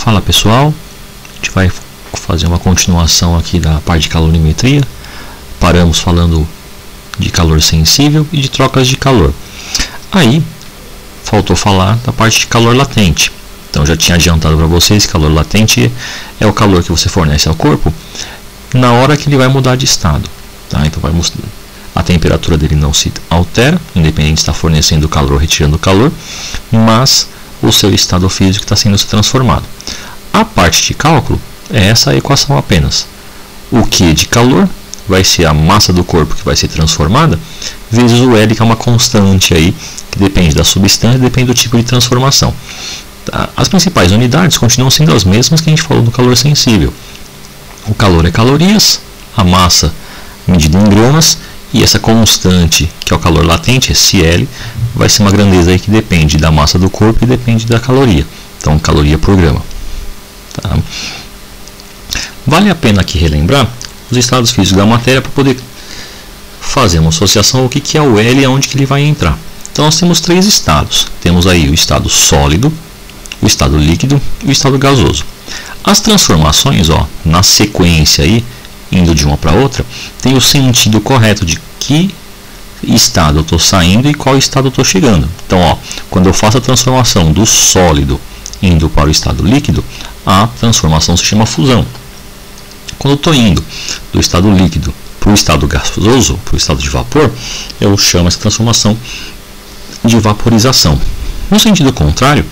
Fala pessoal, a gente vai fazer uma continuação aqui da parte de calorimetria. Paramos falando de calor sensível e de trocas de calor. Aí faltou falar da parte de calor latente. Então já tinha adiantado para vocês que calor latente é o calor que você fornece ao corpo na hora que ele vai mudar de estado, tá? Então a temperatura dele não se altera, independente se está fornecendo calor ou retirando calor, mas o seu estado físico está sendo transformado. A parte de cálculo é essa equação apenas. O Q de calor vai ser a massa do corpo que vai ser transformada, vezes o L, que é uma constante aí, que depende da substância, depende do tipo de transformação. As principais unidades continuam sendo as mesmas que a gente falou no calor sensível. O calor é calorias, a massa medida em gramas, e essa constante, que é o calor latente, esse L, vai ser uma grandeza aí que depende da massa do corpo e depende da caloria. Então, caloria por grama. Tá? Vale a pena aqui relembrar os estados físicos da matéria para poder fazer uma associação ao que é o L e aonde que ele vai entrar. Então, nós temos três estados. Temos aí o estado sólido, o estado líquido e o estado gasoso. As transformações, na sequência aí, indo de uma para outra, tem o sentido correto de que estado eu estou saindo e qual estado eu estou chegando. Então, quando eu faço a transformação do sólido indo para o estado líquido, a transformação se chama fusão. Quando eu estou indo do estado líquido para o estado gasoso, para o estado de vapor, eu chamo essa transformação de vaporização. No sentido contrário,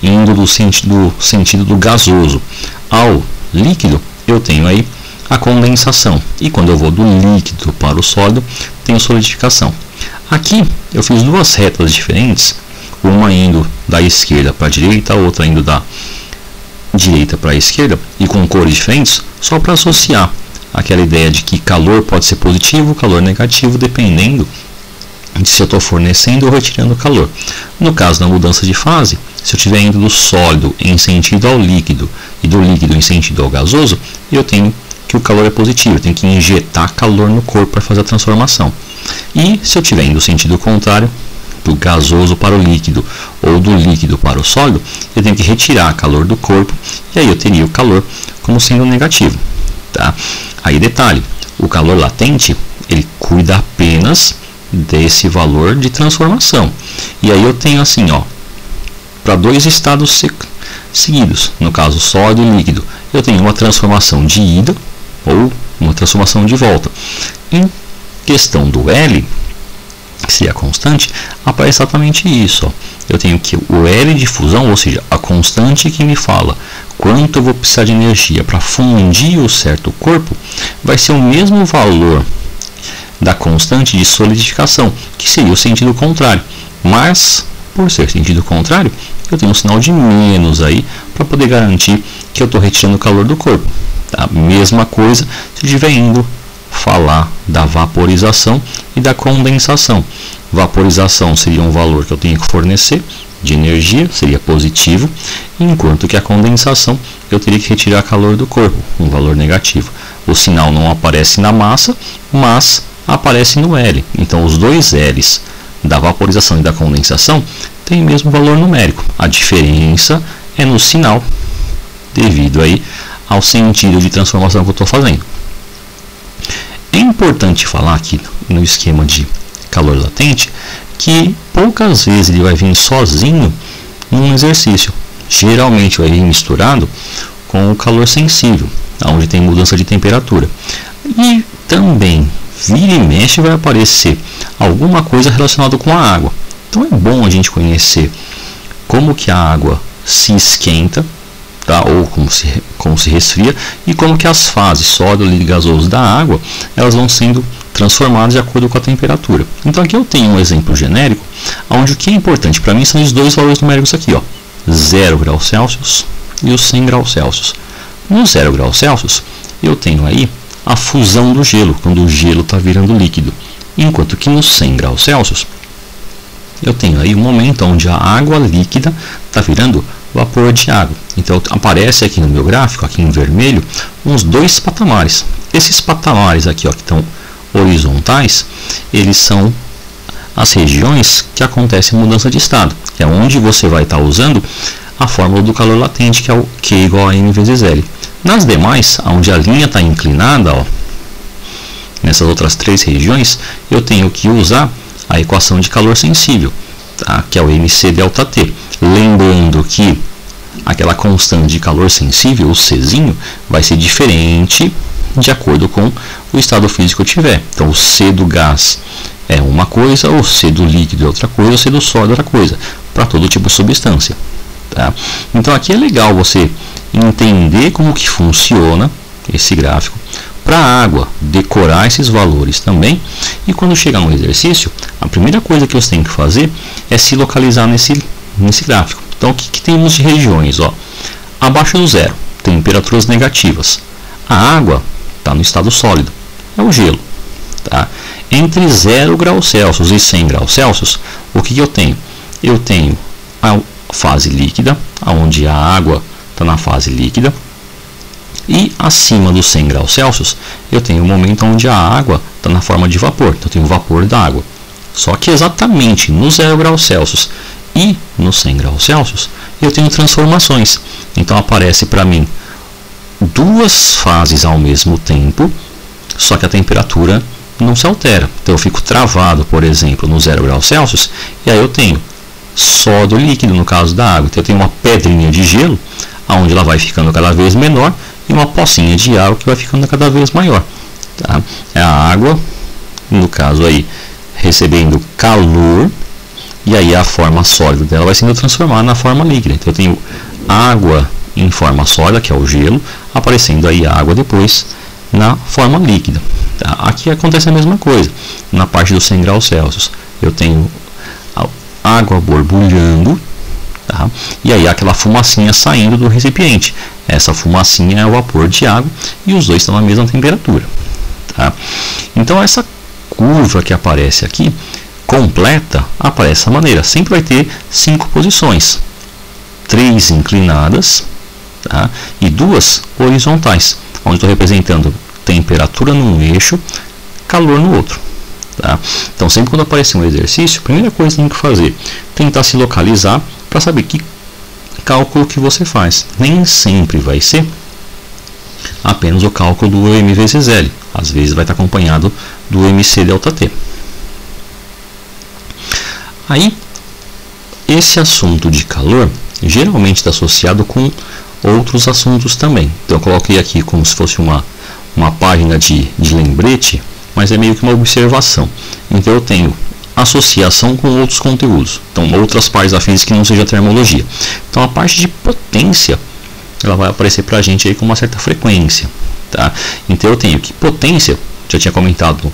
indo do sentido do gasoso ao líquido, eu tenho aí a condensação. E quando eu vou do líquido para o sólido, tenho solidificação. Aqui eu fiz duas retas diferentes, uma indo da esquerda para a direita, a outra indo da direita para a esquerda, e com cores diferentes, só para associar aquela ideia de que calor pode ser positivo, calor negativo, dependendo de se eu estou fornecendo ou retirando calor. No caso da mudança de fase, se eu estiver indo do sólido em sentido ao líquido e do líquido em sentido ao gasoso, eu tenho que o calor é positivo, eu tenho que injetar calor no corpo para fazer a transformação. E se eu estiver indo no sentido contrário, do gasoso para o líquido ou do líquido para o sólido, eu tenho que retirar calor do corpo, e aí eu teria o calor como sendo negativo. Tá? Aí detalhe, o calor latente, ele cuida apenas desse valor de transformação. E aí eu tenho assim, para dois estados seguidos, no caso sólido e líquido, eu tenho uma transformação de ida ou uma transformação de volta. Em questão do L, que seria a constante, aparece exatamente isso. Eu tenho que o L de fusão, ou seja, a constante que me fala quanto eu vou precisar de energia para fundir o certo corpo, vai ser o mesmo valor da constante de solidificação, que seria o sentido contrário. Mas, por ser sentido contrário, eu tenho um sinal de menos aí para poder garantir que eu estou retirando o calor do corpo. Tá? Mesma coisa se eu estiver indo falar da vaporização e da condensação. Vaporização seria um valor que eu tenho que fornecer de energia, seria positivo, enquanto que a condensação eu teria que retirar calor do corpo, um valor negativo. O sinal não aparece na massa, mas aparece no L. Então os dois L's da vaporização e da condensação têm o mesmo valor numérico. A diferença é no sinal, devido aí ao sentido de transformação que eu estou fazendo. É importante falar aqui no esquema de calor latente que poucas vezes ele vai vir sozinho num exercício. Geralmente vai vir misturado com o calor sensível, onde tem mudança de temperatura. E também vira e mexe vai aparecer alguma coisa relacionada com a água. Então é bom a gente conhecer como que a água se esquenta, tá? Ou como se resfria, e como que as fases sólido, líquido e gasoso da água elas vão sendo transformadas de acordo com a temperatura. Então aqui eu tenho um exemplo genérico, onde o que é importante para mim são os dois valores numéricos aqui, 0 graus Celsius e os 100 graus Celsius. No 0 graus Celsius eu tenho aí a fusão do gelo, quando o gelo está virando líquido, enquanto que nos 100 graus Celsius eu tenho aí um momento onde a água líquida está virando vapor de água. Então aparece aqui no meu gráfico, aqui em vermelho, uns dois patamares. Esses patamares aqui, que estão horizontais, eles são as regiões que acontece mudança de estado, que é onde você vai estar usando a fórmula do calor latente, que é o Q igual a M vezes L. Nas demais, onde a linha está inclinada, ó, nessas outras três regiões, eu tenho que usar a equação de calor sensível, tá? Que é o MC delta T. Lembrando que aquela constante de calor sensível, o Czinho, vai ser diferente de acordo com o estado físico que eu tiver. Então, o C do gás é uma coisa, o C do líquido é outra coisa, o C do sólido é outra coisa, para todo tipo de substância. Tá? Então, aqui é legal você entender como que funciona esse gráfico, para a água, decorar esses valores também, e quando chegar no exercício, a primeira coisa que você tem que fazer é se localizar nesse gráfico. Então, o que temos de regiões? Ó? Abaixo do zero, temperaturas negativas. A água está no estado sólido, é o gelo. Tá? Entre 0 graus Celsius e 100 graus Celsius, o que eu tenho? Eu tenho a fase líquida, onde a água está na fase líquida, e acima dos 100 graus Celsius, eu tenho um momento onde a água está na forma de vapor, então eu tenho o vapor da água. Só que exatamente no 0 graus Celsius e no 100 graus Celsius, eu tenho transformações. Então aparece para mim duas fases ao mesmo tempo, só que a temperatura não se altera. Então eu fico travado, por exemplo, no 0 graus Celsius, e aí eu tenho sólido líquido no caso da água. Então eu tenho uma pedrinha de gelo, onde ela vai ficando cada vez menor, e uma pocinha de água que vai ficando cada vez maior. Tá? É a água, no caso aí, recebendo calor, e aí a forma sólida dela vai sendo transformada na forma líquida. Então eu tenho água em forma sólida, que é o gelo, aparecendo aí a água depois na forma líquida. Tá? Aqui acontece a mesma coisa. Na parte dos 100 graus Celsius, eu tenho a água borbulhando, tá? E aí aquela fumacinha saindo do recipiente. Essa fumacinha é o vapor de água e os dois estão na mesma temperatura. Tá? Então essa curva que aparece aqui, completa, aparece dessa maneira. Sempre vai ter 5 posições. 3 inclinadas, tá? E 2 horizontais, onde estou representando temperatura num eixo, calor no outro. Tá? Então sempre quando aparecer um exercício, a primeira coisa que tem que fazer, tentar se localizar para saber que cálculo que você faz. Nem sempre vai ser apenas o cálculo do M vezes L. Às vezes vai estar acompanhado do MC delta T. Aí, esse assunto de calor geralmente está associado com outros assuntos também. Então eu coloquei aqui como se fosse uma página de lembrete, mas é meio que uma observação. Então eu tenho associação com outros conteúdos, então outras partes da física que não seja termologia. Então a parte de potência, ela vai aparecer para a gente aí com uma certa frequência, tá? Então eu tenho que potência, já tinha comentado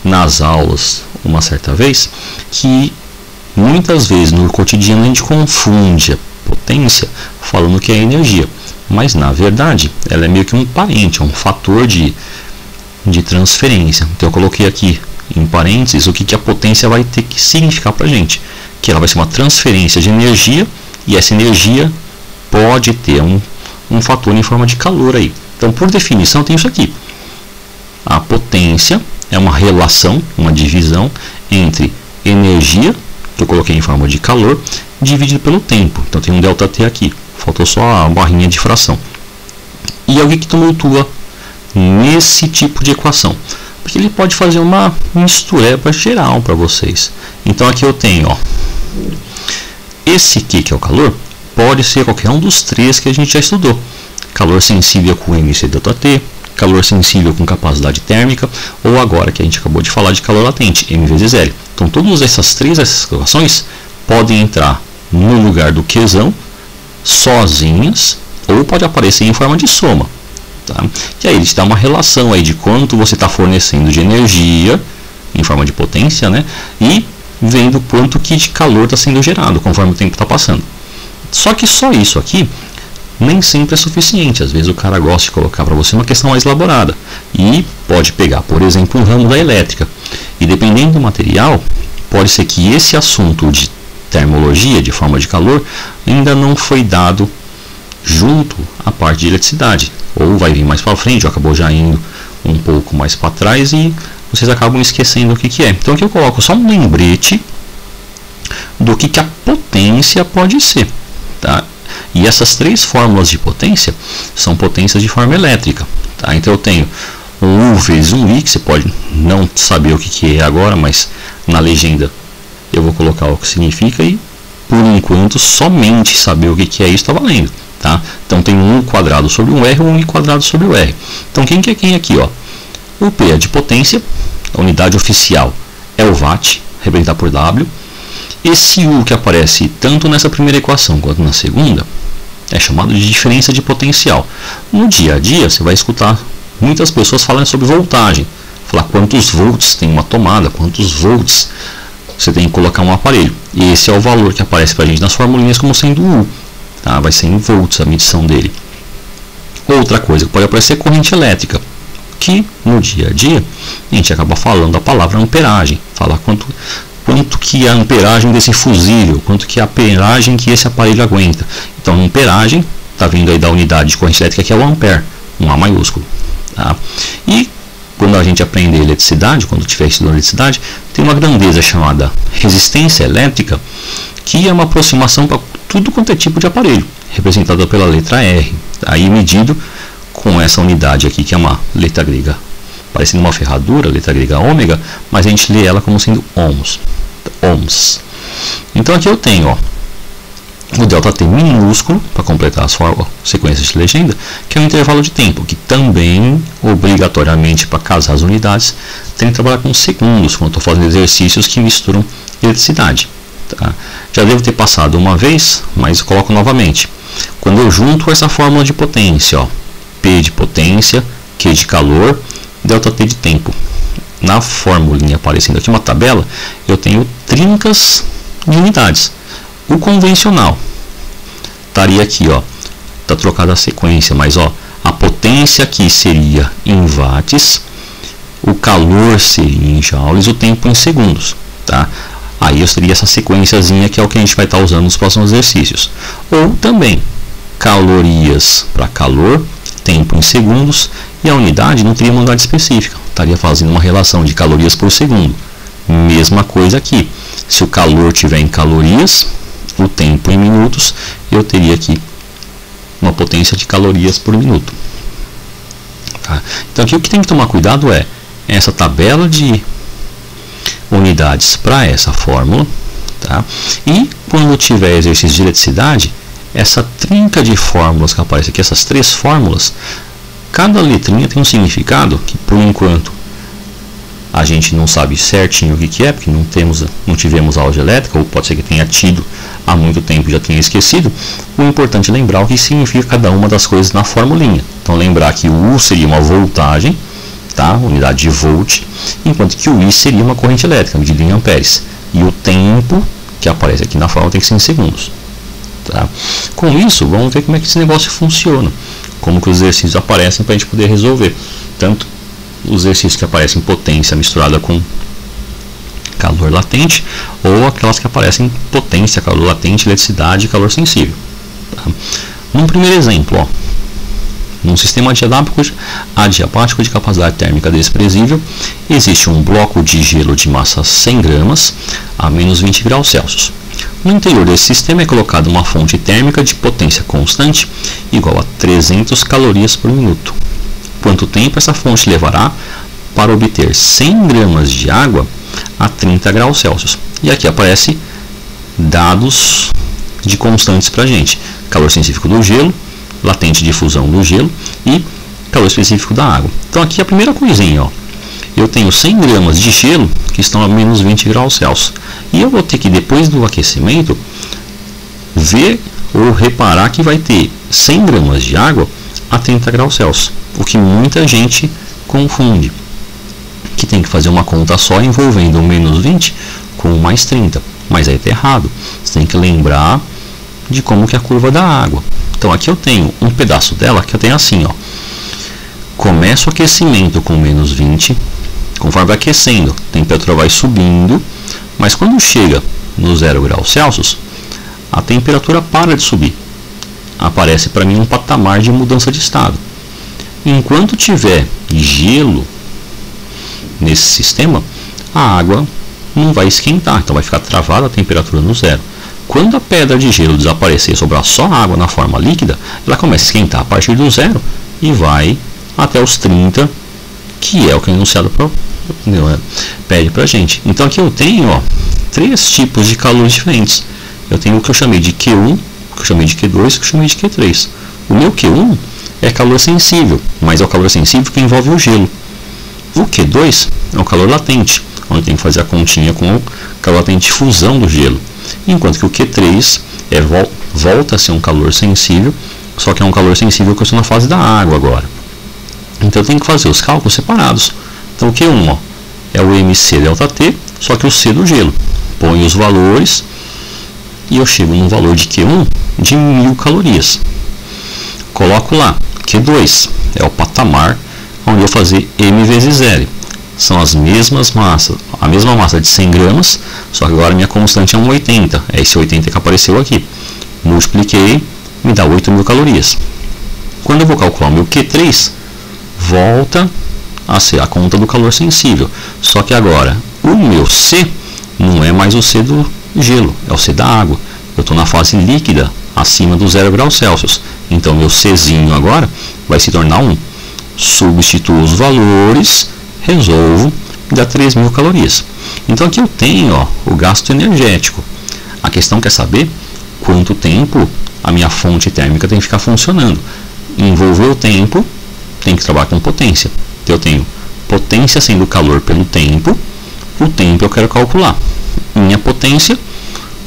nas aulas uma certa vez, que muitas vezes no cotidiano a gente confunde a potência falando que é energia, mas na verdade ela é meio que um parente, um fator de transferência. Então eu coloquei aqui em parênteses o que a potência vai ter que significar para a gente, que ela vai ser uma transferência de energia, e essa energia pode ter um fator em forma de calor aí. Então, por definição, tem isso aqui. A potência é uma relação, uma divisão entre energia, que eu coloquei em forma de calor, dividido pelo tempo. Então tem um ΔT aqui, faltou só a barrinha de fração. E alguém que tumultua nesse tipo de equação, porque ele pode fazer uma mistureba geral para vocês. Então aqui eu tenho, ó, esse aqui que é o calor, pode ser qualquer um dos três que a gente já estudou. Calor sensível com MC ΔT, calor sensível com capacidade térmica, ou agora que a gente acabou de falar de calor latente, M vezes L. Então todas essas equações podem entrar no lugar do Qzão sozinhas, ou pode aparecer em forma de soma. Tá? E aí eles dão uma relação aí de quanto você está fornecendo de energia em forma de potência, né? E vendo quanto que de calor está sendo gerado conforme o tempo está passando. Só que só isso aqui nem sempre é suficiente. Às vezes o cara gosta de colocar para você uma questão mais elaborada e pode pegar, por exemplo, um ramo da elétrica, e dependendo do material, pode ser que esse assunto de termologia, de forma de calor, ainda não foi dado junto à parte de eletricidade, ou vai vir mais para frente, ou acabou já indo um pouco mais para trás e vocês acabam esquecendo o que é. Então aqui eu coloco só um lembrete do que a potência pode ser, tá? E essas três fórmulas de potência são potências de forma elétrica. Tá? Então eu tenho um U vezes um I, que você pode não saber o que é agora, mas na legenda eu vou colocar o que significa e, por enquanto, somente saber o que é isso está valendo. Tá? Então tem um U quadrado sobre um R, um I quadrado sobre o R. Então quem que é quem aqui? Ó? O P é de potência, a unidade oficial é o watt, representado por W. Esse U que aparece tanto nessa primeira equação quanto na segunda é chamado de diferença de potencial. No dia a dia você vai escutar muitas pessoas falando sobre voltagem, falar quantos volts tem uma tomada, quantos volts você tem que colocar um aparelho. E esse é o valor que aparece para a gente nas formulinhas como sendo U. Tá? Vai ser em volts a medição dele. Outra coisa que pode aparecer é corrente elétrica, que no dia a dia a gente acaba falando a palavra amperagem, falar quanto que é a amperagem desse fusível, quanto que é a amperagem que esse aparelho aguenta. Então amperagem está vindo aí da unidade de corrente elétrica, que é o ampere, um A maiúsculo. Tá? E quando a gente aprende eletricidade, quando tiver estudando eletricidade, tem uma grandeza chamada resistência elétrica, que é uma aproximação para tudo quanto é tipo de aparelho, representada pela letra R, aí medido com essa unidade aqui, que é uma letra grega parecendo uma ferradura, letra grega ômega, mas a gente lê ela como sendo ohms. Então aqui eu tenho, ó, o ΔT minúsculo, para completar as sequências de legenda, que é um intervalo de tempo, que também, obrigatoriamente, para casar as unidades, tem que trabalhar com segundos, quando estou fazendo exercícios que misturam eletricidade. Tá? Já devo ter passado uma vez, mas eu coloco novamente. Quando eu junto essa fórmula de potência, ó, P de potência, Q de calor, ΔT de tempo. Na formulinha aparecendo aqui uma tabela, eu tenho trincas de unidades. O convencional estaria aqui, ó, tá trocada a sequência, mas ó, a potência aqui seria em watts, o calor seria em joules, o tempo em segundos, tá? Aí eu teria essa sequenciazinha que é o que a gente vai estar usando nos próximos exercícios. Ou também calorias para calor, tempo em segundos, e a unidade não teria uma unidade específica, estaria fazendo uma relação de calorias por segundo. Mesma coisa aqui, se o calor tiver em calorias, o tempo em minutos, eu teria aqui uma potência de calorias por minuto. Tá? Então aqui o que tem que tomar cuidado é essa tabela de unidades para essa fórmula, tá? E quando tiver exercício de eletricidade, essa trinca de fórmulas que aparece aqui, essas três fórmulas, cada letrinha tem um significado que por enquanto a gente não sabe certinho o que é, porque não tivemos aula de elétrica, ou pode ser que tenha tido há muito tempo e já tenha esquecido. O importante é lembrar o que significa cada uma das coisas na formulinha. Então lembrar que o U seria uma voltagem, tá? Unidade de volt, enquanto que o I seria uma corrente elétrica, medida em amperes. E o tempo que aparece aqui na fórmula tem que ser em segundos. Tá? Com isso, vamos ver como é que esse negócio funciona, como que os exercícios aparecem para a gente poder resolver. Tanto os exercícios que aparecem potência misturada com calor latente, ou aquelas que aparecem potência, calor latente, eletricidade e calor sensível. Tá? Num primeiro exemplo, ó, num sistema adiabático de capacidade térmica desprezível, existe um bloco de gelo de massa 100 gramas a menos 20 graus Celsius. No interior desse sistema é colocada uma fonte térmica de potência constante igual a 300 calorias por minuto. Quanto tempo essa fonte levará para obter 100 gramas de água a 30 graus Celsius? E aqui aparece dados de constantes para a gente. Calor específico do gelo, latente de fusão do gelo e calor específico da água. Então aqui a primeira coisinha, ó, eu tenho 100 gramas de gelo que estão a menos 20 graus Celsius. E eu vou ter que, depois do aquecimento, ver ou reparar que vai ter 100 gramas de água a 30 graus Celsius. O que muita gente confunde, que tem que fazer uma conta só envolvendo o menos 20 com o mais 30. Mas aí está errado. Você tem que lembrar de como que é a curva da água. Então aqui eu tenho um pedaço dela que eu tenho assim, ó. Começa o aquecimento com menos 20, conforme vai aquecendo, a temperatura vai subindo, mas quando chega no 0 graus Celsius, a temperatura para de subir. Aparece para mim um patamar de mudança de estado. Enquanto tiver gelo nesse sistema, a água não vai esquentar, então vai ficar travada a temperatura no zero. Quando a pedra de gelo desaparecer e sobrar só água na forma líquida, ela começa a esquentar a partir do 0 e vai até os 30, que é o que o enunciado pede para a gente. Então aqui eu tenho 3 tipos de calores diferentes. Eu tenho o que eu chamei de Q1, o que eu chamei de Q2 e o que eu chamei de Q3. O meu Q1 é calor sensível, mas é o calor sensível que envolve o gelo. O Q2 é o calor latente, onde tem que fazer a continha com o calor latente de fusão do gelo. Enquanto que o Q3 volta a ser um calor sensível, só que é um calor sensível que eu estou na fase da água agora. Então eu tenho que fazer os cálculos separados. Então o Q1 é o MC ΔT, só que o C do gelo. Ponho os valores e eu chego num valor de Q1 de 1000 calorias. Coloco lá, Q2 é o patamar onde eu vou fazer M vezes L. São as mesmas massas, a mesma massa de 100 gramas, só que agora minha constante é 1,80. É esse 80 que apareceu aqui. Multipliquei, me dá 8.000 calorias. Quando eu vou calcular o meu Q3, volta a ser a conta do calor sensível. Só que agora, o meu C não é mais o C do gelo, é o C da água. Eu estou na fase líquida, acima do 0 graus Celsius. Então, meu Czinho agora vai se tornar 1. Substituo os valores, resolvo, e dá 3.000 calorias. Então, aqui eu tenho o gasto energético. A questão quer saber quanto tempo a minha fonte térmica tem que ficar funcionando. Envolver o tempo, tem que trabalhar com potência. Então, eu tenho potência sendo calor pelo tempo. O tempo eu quero calcular. Minha potência,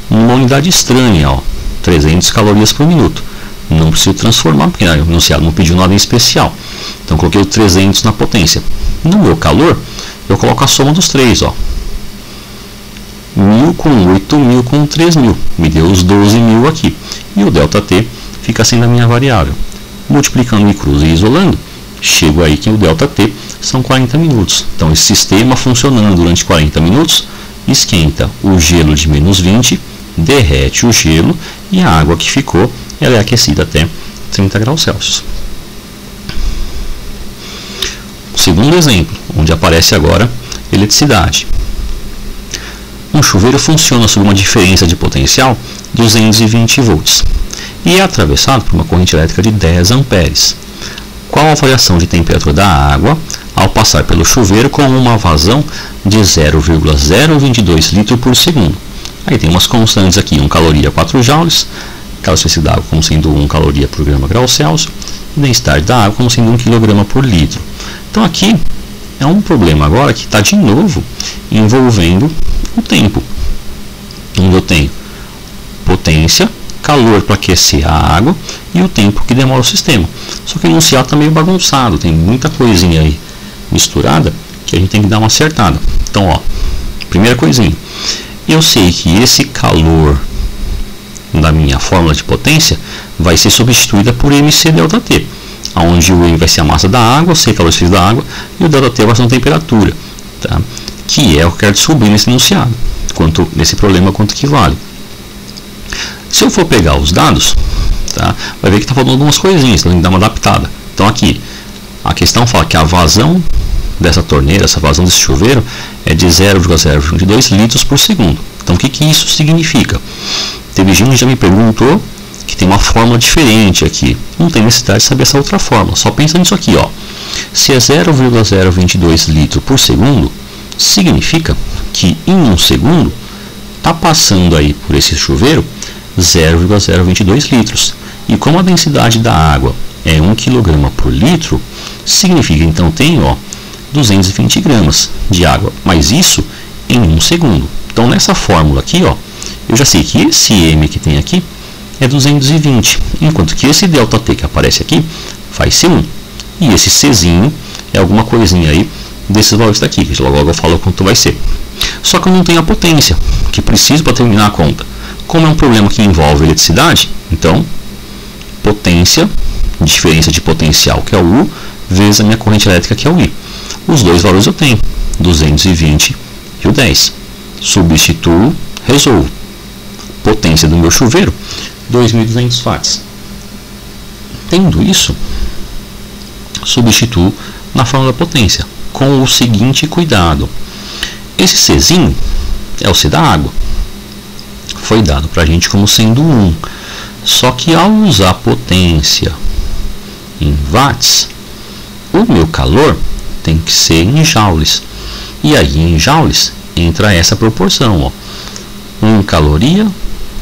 uma unidade estranha, 300 calorias por minuto. Não preciso transformar, porque o enunciado não pediu nada em especial. Então, coloquei o 300 na potência. No meu calor, eu coloco a soma dos 3. 1.000 com 8.000 com 3.000. Me deu os 12.000 aqui. E o ΔT fica sendo a minha variável. Multiplicando em cruz e isolando, chego aí que o ΔT são 40 minutos. Então, esse sistema funcionando durante 40 minutos, esquenta o gelo de menos 20, derrete o gelo e a água que ficou, ela é aquecida até 30 graus Celsius. Segundo exemplo, onde aparece agora eletricidade. Um chuveiro funciona sob uma diferença de potencial de 220 volts e é atravessado por uma corrente elétrica de 10 amperes. Qual a variação de temperatura da água ao passar pelo chuveiro com uma vazão de 0,022 litros por segundo? Aí tem umas constantes aqui, 1 caloria 4 joules, cada espécie d'água como sendo 1 caloria por grama grau Celsius, e densidade da água como sendo 1 kg por litro. Então aqui é um problema agora que está de novo envolvendo o tempo, onde eu tenho potência, calor para aquecer a água e o tempo que demora o sistema. Só que o enunciado está meio bagunçado, tem muita coisinha aí misturada que a gente tem que dar uma acertada. Então, primeira coisinha, eu sei que esse calor da minha fórmula de potência vai ser substituída por MC ΔT, onde o M vai ser a massa da água, o C é o calor da água e o ΔT é a variação de temperatura, tá? Que é o que eu quero descobrir nesse enunciado, nesse problema quanto que vale. Se eu for pegar os dados, tá, vai ver que está faltando algumas coisinhas, tem que dar uma adaptada. Então aqui, a questão fala que a vazão dessa torneira, essa vazão desse chuveiro, é de 0,022 litros por segundo. Então o que isso significa? Teve gente que já me perguntou que tem uma fórmula diferente aqui. Não tem necessidade de saber essa outra fórmula, só pensa nisso aqui. Se é 0,022 litros por segundo, significa que em um segundo está passando aí por esse chuveiro 0,022 litros. E como a densidade da água é 1 kg por litro, significa então tem 220 gramas de água, mas isso em um segundo. Então nessa fórmula aqui, eu já sei que esse M que tem aqui é 220, enquanto que esse ΔT que aparece aqui vai ser 1. E esse Czinho é alguma coisinha aí desses valores daqui, que logo eu falo quanto vai ser. Só que eu não tenho a potência, que preciso para terminar a conta. Como é um problema que envolve eletricidade, então, potência, diferença de potencial, que é o U, vezes a minha corrente elétrica, que é o I. Os dois valores eu tenho, 220 e o 10. Substituo, resolvo. Potência do meu chuveiro, 2.200 watts. Tendo isso, substituo na fórmula da potência, com o seguinte cuidado. Esse Czinho é o C da água. foi dado para a gente como sendo 1. Só que ao usar potência em watts, o meu calor tem que ser em joules. E aí em joules entra essa proporção, ó. 1 caloria,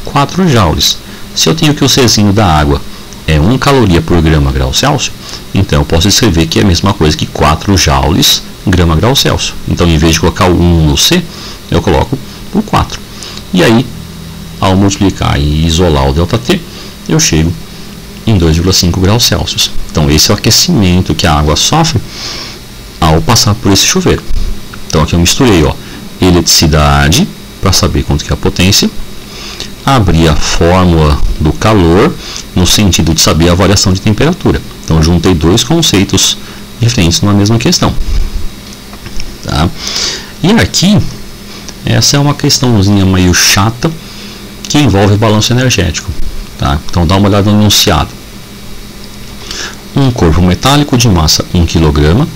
4 joules. Se eu tenho que o Czinho da água é 1 caloria por grama grau Celsius, então eu posso escrever que é a mesma coisa que 4 joules grama grau Celsius. Então, em vez de colocar o 1 no C, eu coloco o 4. E aí, ao multiplicar e isolar o ΔT, eu chego em 2,5 graus Celsius. Então, esse é o aquecimento que a água sofre ao passar por esse chuveiro. Então, aqui eu misturei, ó, eletricidade, para saber quanto que é a potência, abri a fórmula do calor, no sentido de saber a variação de temperatura. Então, juntei dois conceitos diferentes numa mesma questão. Tá? E aqui, essa é uma questãozinha meio chata, que envolve balanço energético. Tá? Então, dá uma olhada no enunciado. Um corpo metálico de massa 1 kg,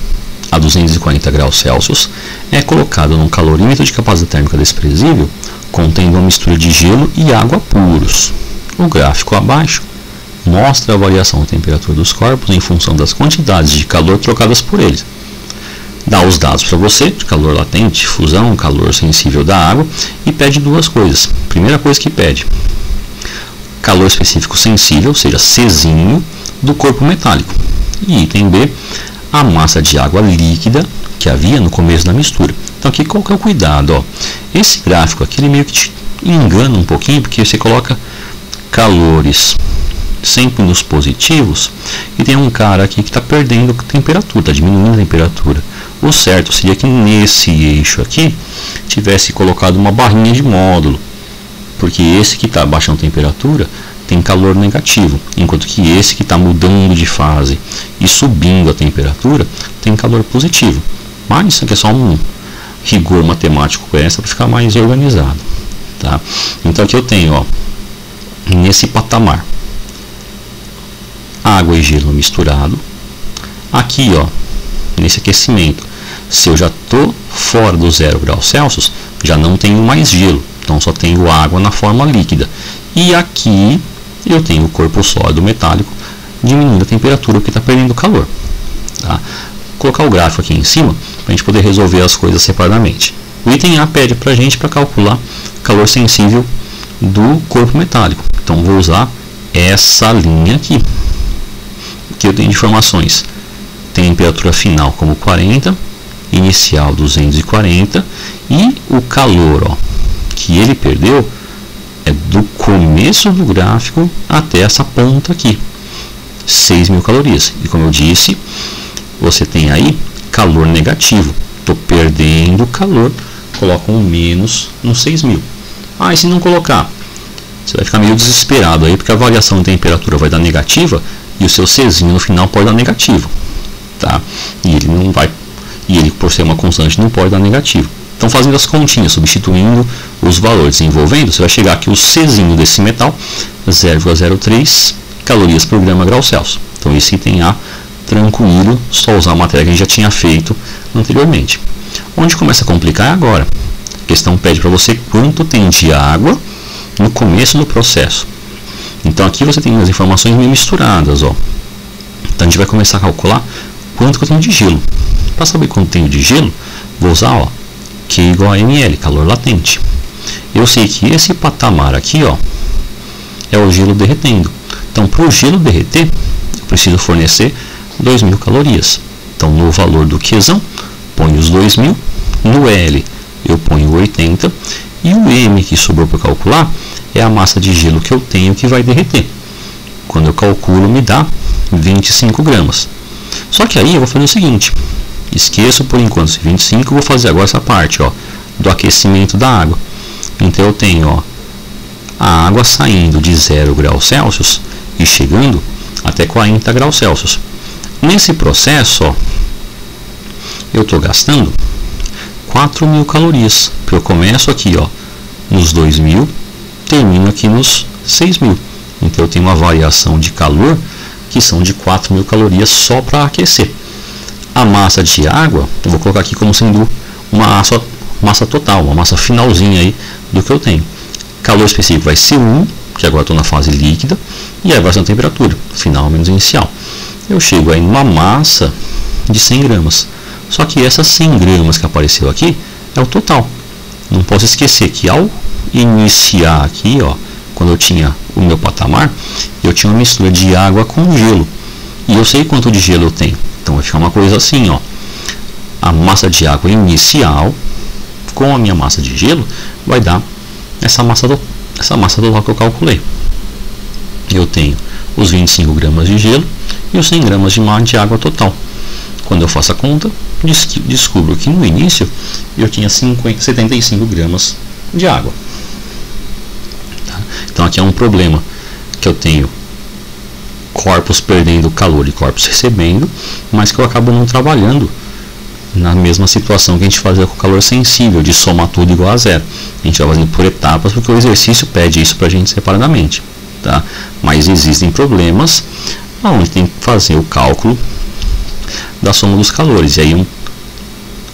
a 240 graus Celsius, é colocado num calorímetro de capacidade térmica desprezível, contendo uma mistura de gelo e água puros. O gráfico abaixo mostra a variação da temperatura dos corpos em função das quantidades de calor trocadas por eles. Dá os dados para você, de calor latente, fusão, calor sensível da água, e pede duas coisas. Primeira coisa que pede, calor específico sensível, ou seja, Czinho, do corpo metálico. E item B, a massa de água líquida que havia no começo da mistura. Então aqui qual que é o cuidado? Ó? Esse gráfico aqui ele meio que te engana um pouquinho, porque você coloca calores sempre nos positivos e tem um cara aqui que está perdendo temperatura, está diminuindo a temperatura. O certo seria que nesse eixo aqui tivesse colocado uma barrinha de módulo, porque esse que está baixando a temperatura tem calor negativo, enquanto que esse que está mudando de fase e subindo a temperatura tem calor positivo. Mas isso aqui é só um rigor matemático extra para ficar mais organizado. Tá? Então aqui eu tenho, ó, nesse patamar, água e gelo misturado. Aqui, ó, nesse aquecimento, se eu já estou fora do 0 graus Celsius, já não tenho mais gelo, então só tenho água na forma líquida. E aqui eu tenho o corpo sólido metálico diminuindo a temperatura porque está perdendo calor. Tá? Vou colocar o gráfico aqui em cima para a gente poder resolver as coisas separadamente. O item A pede para a gente para calcular calor sensível do corpo metálico. Então vou usar essa linha aqui, que eu tenho de informações. Temperatura final como 40, inicial 240 e o calor, ó, que ele perdeu é do começo do gráfico até essa ponta aqui, 6.000 calorias. E como eu disse, você tem aí calor negativo. Estou perdendo calor, coloca um menos no 6.000. Ah, e se não colocar? Você vai ficar meio desesperado aí, porque a variação de temperatura vai dar negativa e o seu Czinho no final pode dar negativo. Tá? E ele não vai, e ele por ser uma constante não pode dar negativo. Então, fazendo as continhas, substituindo os valores, envolvendo, você vai chegar aqui o Czinho desse metal, 0,03 calorias por grama grau Celsius. Então, esse item A, tranquilo, só usar a matéria que a gente já tinha feito anteriormente. Onde começa a complicar é agora. A questão pede para você quanto tem de água no começo do processo. Então, aqui você tem as informações meio misturadas. Ó. Então, a gente vai começar a calcular quanto que eu tenho de gelo. Para saber quanto tenho de gelo, vou usar, ó, Q igual a ml, calor latente. Eu sei que esse patamar aqui, ó, é o gelo derretendo. Então, para o gelo derreter, eu preciso fornecer 2.000 calorias. Então, no valor do Qzão, ponho os 2.000. No L, eu ponho 80. E o M que sobrou para calcular é a massa de gelo que eu tenho que vai derreter. Quando eu calculo, me dá 25 gramas. Só que aí eu vou fazer o seguinte. Esqueço por enquanto esse 25, vou fazer agora essa parte, ó, do aquecimento da água. Então eu tenho, ó, a água saindo de 0 graus Celsius e chegando até 40 graus Celsius. Nesse processo, ó, eu estou gastando 4.000 calorias. Eu começo aqui, ó, nos 2.000, termino aqui nos 6.000. Então eu tenho uma variação de calor que são de 4.000 calorias só para aquecer. A massa de água, eu vou colocar aqui como sendo uma massa total, uma massa finalzinha aí do que eu tenho. calor específico vai ser 1, que agora estou na fase líquida, e aí vai ser a temperatura, final menos inicial. Eu chego aí numa massa de 100 gramas. Só que essas 100 gramas que apareceu aqui é o total. Não posso esquecer que ao iniciar aqui, ó, quando eu tinha o meu patamar, eu tinha uma mistura de água com gelo. E eu sei quanto de gelo eu tenho. Então vai ficar uma coisa assim, ó. A massa de água inicial com a minha massa de gelo vai dar essa massa total que eu calculei. Eu tenho os 25 gramas de gelo e os 100 gramas de água total. Quando eu faço a conta, descubro que no início eu tinha 75 gramas de água. Tá? Então aqui é um problema que eu tenho corpos perdendo calor e corpos recebendo, mas que eu acabo não trabalhando na mesma situação que a gente fazia com o calor sensível, de somar tudo igual a zero. A gente vai fazendo por etapas, porque o exercício pede isso para a gente separadamente. Tá? Mas existem problemas onde tem que fazer o cálculo da soma dos calores. E aí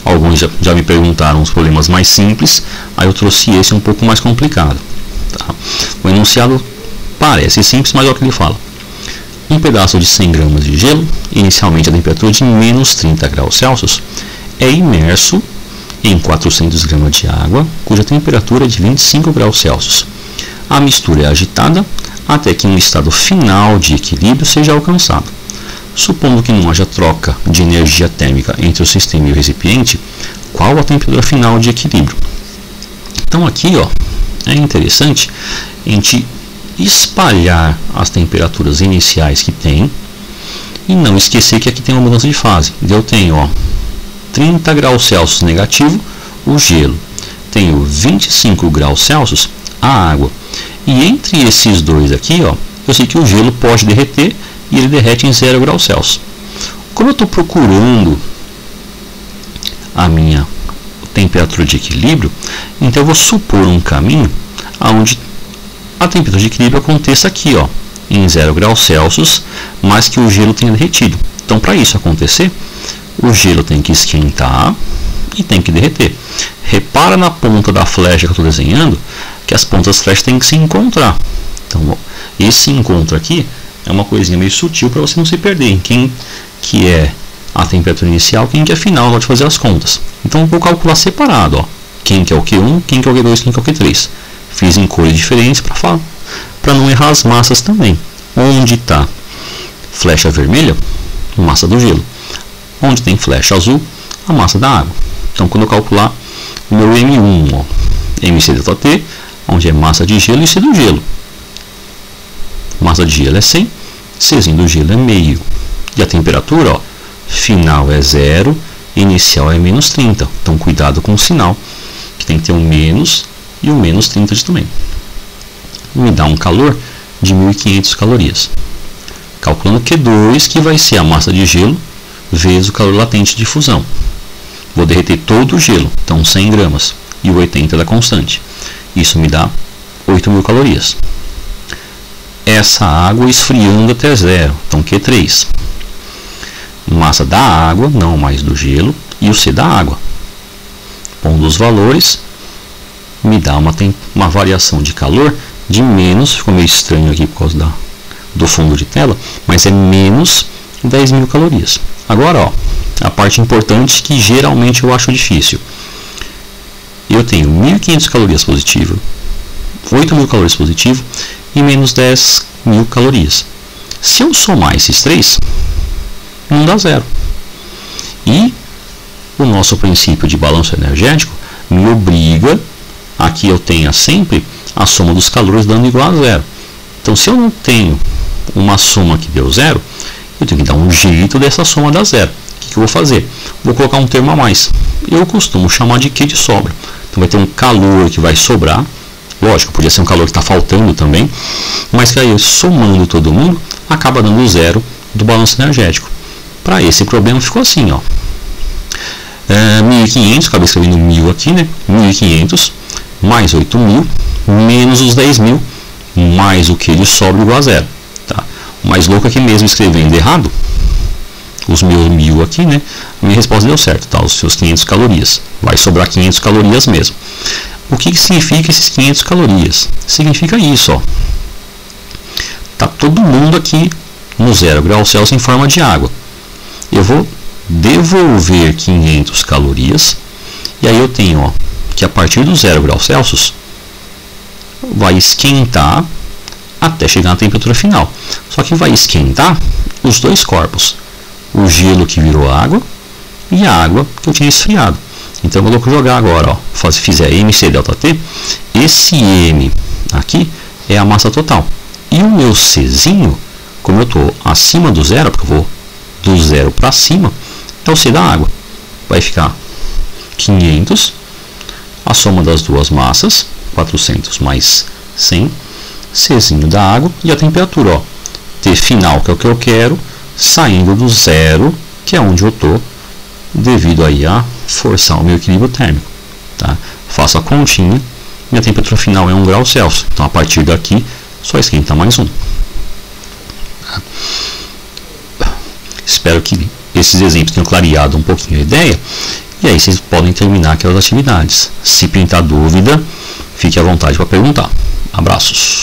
alguns já me perguntaram os problemas mais simples, aí eu trouxe esse um pouco mais complicado. Tá? O enunciado parece simples, mas é o que ele fala. Um pedaço de 100 gramas de gelo, inicialmente a temperatura de menos 30 graus Celsius, é imerso em 400 gramas de água, cuja temperatura é de 25 graus Celsius. A mistura é agitada até que um estado final de equilíbrio seja alcançado. Supondo que não haja troca de energia térmica entre o sistema e o recipiente, qual a temperatura final de equilíbrio? Então aqui, ó, é interessante a gente espalhar as temperaturas iniciais que tem e não esquecer que aqui tem uma mudança de fase. Eu tenho, ó, 30 graus Celsius negativo, o gelo. Tenho 25 graus Celsius, a água. E entre esses dois aqui, ó, eu sei que o gelo pode derreter e ele derrete em 0 graus Celsius. Como eu estou procurando a minha temperatura de equilíbrio, então eu vou supor um caminho onde a temperatura de equilíbrio aconteça aqui, ó, em 0 graus Celsius, mas que o gelo tenha derretido. Então, para isso acontecer, o gelo tem que esquentar e tem que derreter. Repara na ponta da flecha que eu estou desenhando, que as pontas das flechas têm que se encontrar. Então, ó, esse encontro aqui é uma coisinha meio sutil para você não se perder em quem que é a temperatura inicial, quem que é final na hora de fazer as contas. Então, eu vou calcular separado, ó, quem que é o Q1, quem que é o Q2, quem que é o Q3. Fiz em cores diferentes para não errar as massas também. Onde está flecha vermelha, massa do gelo. Onde tem flecha azul, a massa da água. Então, quando eu calcular o meu M1, ó, MC∆T, onde é massa de gelo e C do gelo. Massa de gelo é 100, Czinho do gelo é meio. E a temperatura, ó, final é 0, inicial é menos 30. Então, cuidado com o sinal, que tem que ter um menos e o menos 30 de também. Me dá um calor de 1.500 calorias. Calculando Q2, que vai ser a massa de gelo vezes o calor latente de fusão. Vou derreter todo o gelo, então 100 gramas, e o 80 da constante. Isso me dá 8.000 calorias. Essa água esfriando até 0, então Q3. Massa da água, não mais do gelo, e o C da água. Pondo os valores, me dá uma variação de calor de menos, ficou meio estranho aqui por causa do fundo de tela, mas é menos 10.000 calorias. Agora, ó, a parte importante que geralmente eu acho difícil. Eu tenho 1.500 calorias positivo, 8.000 calorias positivo e menos 10.000 calorias. Se eu somar esses três, não dá zero. E o nosso princípio de balanço energético me obriga a que eu tenha sempre a soma dos calores dando igual a zero. Então, se eu não tenho uma soma que deu zero, eu tenho que dar um jeito dessa soma dar zero. O que eu vou fazer? Vou colocar um termo a mais. Eu costumo chamar de Q de sobra. Então, vai ter um calor que vai sobrar. Lógico, podia ser um calor que está faltando também, mas que aí, somando todo mundo, acaba dando zero do balanço energético. Para esse problema ficou assim, ó. 1.500, acabei escrevendo 1.000 aqui, né? 1.500 mais 8.000 menos os 10.000 mais o que de sobra igual a zero. Tá? O mais louco aqui mesmo escrevendo errado, os meus 1.000 aqui, né? A minha resposta deu certo, tá? Os seus 500 calorias. Vai sobrar 500 calorias mesmo. O que significa esses 500 calorias? Significa isso, ó. Tá todo mundo aqui no 0 graus Celsius em forma de água. Eu vou devolver 500 calorias e aí eu tenho, ó, que a partir do 0 graus Celsius vai esquentar até chegar na temperatura final. Só que vai esquentar os dois corpos, o gelo que virou água e a água que eu tinha esfriado. Então eu vou jogar agora, ó, fizer MC ΔT, esse M aqui é a massa total. E o meu Czinho, como eu estou acima do zero, porque eu vou do zero para cima, é o C da água. Vai ficar 500, a soma das duas massas, 400 mais 100, Czinho da água e a temperatura, ó, T final, que é o que eu quero, saindo do zero, que é onde eu estou, devido aí a forçar o meu equilíbrio térmico. Tá? Faço a continha, minha temperatura final é 1 grau Celsius. Então a partir daqui só esquenta mais um. Tá? Espero que esses exemplos tenham clareado um pouquinho a ideia. E aí vocês podem terminar aquelas atividades. Se pintar dúvida, fique à vontade para perguntar. Abraços.